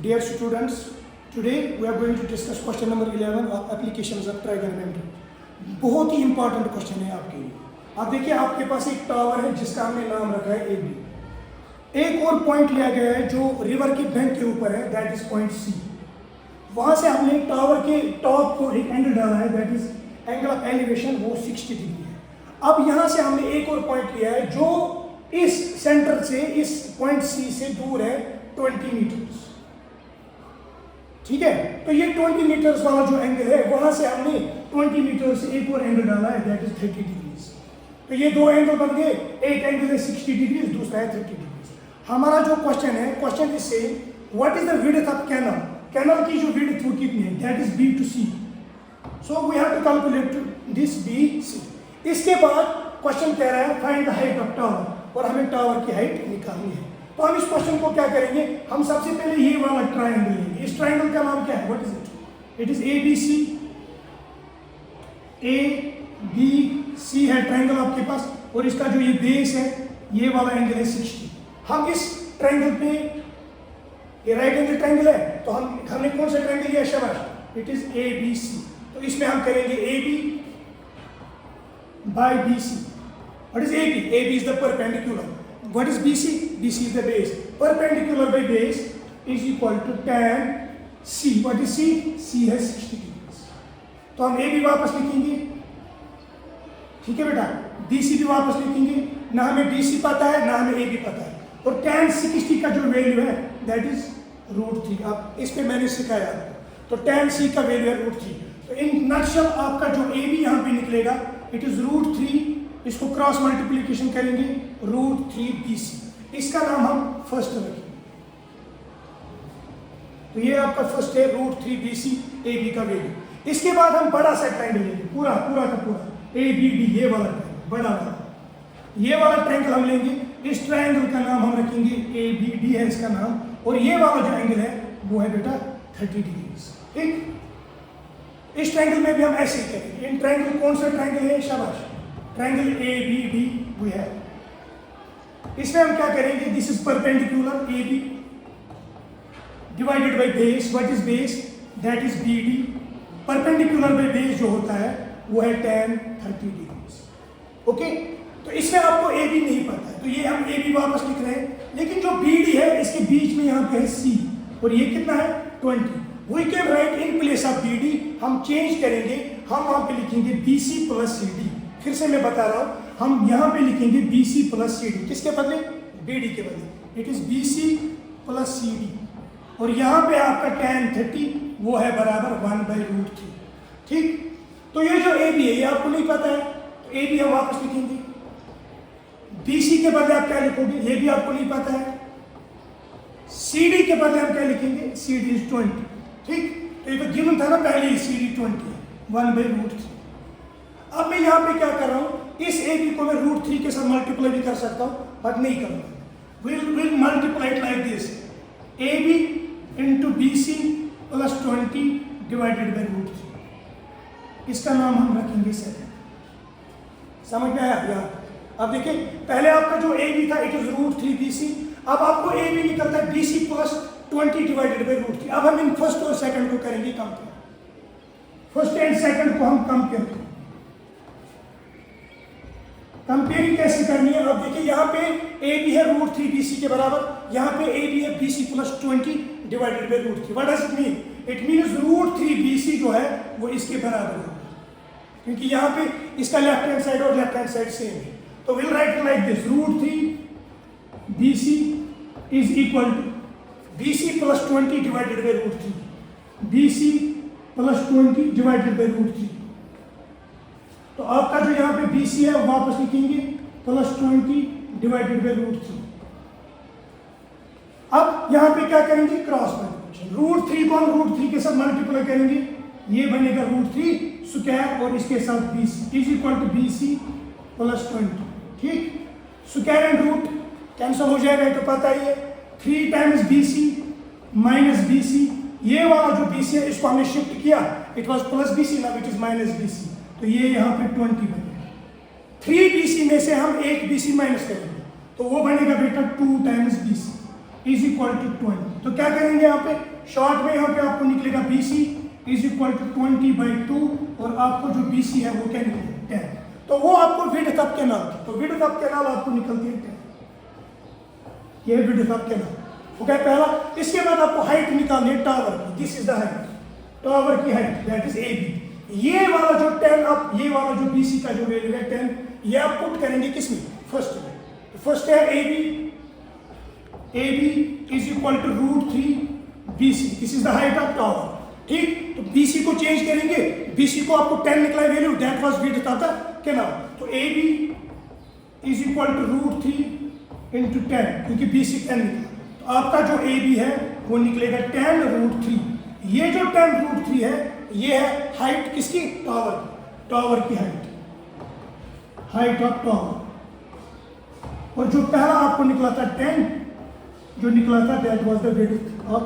Dear students, today we are going to discuss question number 11 of applications of trigonometry. बहुत ही important question है आपके लिए। आप देखिए, आपके पास एक टावर है जिसका हमने नाम रखा है ए बी। एक और पॉइंट लिया गया है जो रिवर के बैंक के ऊपर है, दैट इज पॉइंट सी। वहां से हमने टावर के टॉप को एक एंगल डाला है, that is angle of elevation, वो 60 डिग्री है। अब यहाँ से हमने एक और पॉइंट लिया है जो इस सेंटर से, इस पॉइंट सी से दूर है 20 मीटर्स। ठीक है, तो ये 20 मीटर्स वाला जो एंगल है, वहां से हमने 20 मीटर से एक और एंगल डाला है, दैट इज 30 डिग्रीज। तो ये दो एंगल बन गए, एक एंगल है 60 डिग्रीज, दूसरा है 30 डिग्रीज। हमारा जो क्वेश्चन है, question is saying what is the width of canal. Canal की जो विड्थ वो कितनी है, that is B to C. So we have to calculate this B C. इसके बाद क्वेश्चन कह रहा है find the height of tower, और हमें टावर की हाइट निकालनी है। तो हम इस क्वेश्चन को क्या करेंगे, हम सबसे पहले ये वाला ट्रायंगल लेंगे। इस ट्रायंगल का नाम क्या है, what is it? It is A B C. A B C है ट्रायंगल आपके पास, और इसका जो ये बेस है, ये वाला एंगल है 60। हम इस ट्रायंगल पे, ये राइट एंगल ट्रायंगल है, तो हमने कौन सा ट्रायंगल लिया, शाबाश, it is A B C. तो इसमें हम करेंगे A B by B C. What is A B? A B is the perpendicular. What is BC? BC is the base. Perpendicular by base is equal to tan C. What is C? C है 60 degrees. तो हम A भी वापस लिखेंगे, ठीक है बेटा, BC भी वापस लिखेंगे। ना हमें BC पता है, ना हमें A भी पता है, और tan 60 का जो वैल्यू है दैट इज √3। अब इस पे मैंने सिखाया आपको, तो tan C का वैल्यू है √3। तो इन नटशल आपका जो A भी यहाँ पे निकलेगा, इट इज √3। इसको क्रॉस मल्टीप्लिकेशन करेंगे, √3 BC। इसका नाम हम फर्स्ट रखेंगे। तो ये आपका फर्स्ट है, √3 BC ए बी का वैल्यू। इसके बाद हम बड़ा सा ट्रायंगल लेंगे, पूरा पूरा का पूरा ए बी डी, ये वाला ट्रायंगल, बड़ा वाला, ये वाला ट्रायंगल हम लेंगे। इस ट्रायंगल का नाम हम रखेंगे ए बी डी है इसका नाम, और ये वाला जो एंगल है वो है बेटा 30 डिग्रीज। ठीक, इस ट्रायंगल में भी हम ऐसे ही करेंगे। इन ट्रायंगल कौन सा ट्रायंगल है, शाबाश, triangle A B D V है। इसमें हम क्या करेंगे, this is perpendicular A B divided by base. What is base? That is B D. Perpendicular by base जो होता है वो है tan 30 डिग्रीज। ओके, तो इसमें आपको ए बी नहीं पता है, तो ये हम ए बी वापस लिख रहे हैं। लेकिन जो बी डी है, इसके बीच में यहाँ पे है सी, और ये कितना है 20। We can write in place of B D, हम चेंज करेंगे, हम वहां पे लिखेंगे B C plus C D. फिर से मैं बता रहा हूं, हम यहाँ पे लिखेंगे BC प्लस CD, किसके बदले, BD के बदले। It is BC plus CD, और यहाँ पे आपका tan 30 वो है बराबर 1/√3। ठीक, तो ये जो AB है ये आपको नहीं पता है, तो AB हम वापस लिखेंगे। BC के बदले आप क्या लिखोगे, ये भी आपको नहीं पता है। CD के बदले हम क्या लिखेंगे, CD इज 20। ठीक, तो ये तो गिवन था ना पहले ही, CD 20 है, 1/√3। अब मैं यहाँ पे क्या कर रहा हूँ, इस ए बी को मैं √3 के साथ मल्टीप्लाई भी कर सकता हूँ, बट नहीं करूँगा। Will multiply like this, A B into B C plus 20 divided by √3। इसका नाम हम रखेंगे 7। समझ में आया यार? अब देखिए, पहले आपका जो ए बी था इट इज √3 BC। अब आपको ए बी निकलता है BC प्लस 20 डिवाइडेड बाई √3। अब हम इन फर्स्ट और सेकंड को करेंगे कंपेयर। फर्स्ट एंड सेकंड को हम कंपेयर करेंगे। कंपेयरिंग कैसे करनी है, अब देखिए यहाँ पे ए बी है √3 BC के बराबर, यहाँ पे ए बी है BC plus 20 divided by √3। What does it mean? It means √3 BC जो है वो इसके बराबर होगा, क्योंकि यहाँ पे इसका लेफ्ट हैंड साइड और लेफ्ट हैंड साइड सेम है। तो will write like this, √3 BC is equal to BC plus 20 divided by √3, BC plus 20 divided by √3। तो आपका जो यहाँ पे BC है वो वापस लिखेंगे प्लस 20 डिवाइडेड बाई √3। अब यहाँ पे क्या करेंगे, क्रॉस मल्टीप्लिकेशन। √3 को हम √3 के साथ मल्टीप्लाई करेंगे, ये बनेगा √3 स्क्वायर, और इसके साथ BC is equal to BC plus 20। ठीक, स्क्वायर एंड रूट कैंसिल हो जाएगा, तो पता ही है। 3 टाइम्स BC माइनस BC, ये वाला जो BC है इसको हमने शिफ्ट किया, it was plus BC, now it is minus BC, तो ये यहाँ पे 20 बनेगा। 3 BC में से हम एक BC माइनस करेंगे, तो वो बनेगा बेटा 2 times BC। Is equal to 20। तो क्या करेंगे यहाँ पे, शॉर्ट में यहाँ पे आपको निकलेगा BC इज इक्वल टू 20/2 और आपको जो BC है वो क्या निकलेगा 10। तो वो आपको विड्थ ऑफ कैनाल, तो विड्थ ऑफ कैनाल आपको निकलती है 10। ये विड्थ ऑफ कैनाल ओके पहला। इसके बाद आपको हाइट निकालनी है टावर की, this is the height, tower की हाइट दैट इज AB। ये वाला जो 10 आप, ये वाला जो BC का जो वैल्यू है 10, ये आप पुट करेंगे किसमें, फर्स्ट में। तो फर्स्ट है AB is equal to √3 BC, this is the height of tower. ठीक, तो BC को चेंज करेंगे, BC को आपको 10 निकला value, that was width of the canal. तो AB is equal to √3 into 10, क्योंकि BC 10 निकला, तो आपका जो AB है वो निकलेगा 10√3। ये जो 10√3 है ये है हाइट किसकी, टावर, टावर की हाइट, हाइट ऑफ टावर। और जो पहला आपको निकला था 10, जो निकला था that was the width of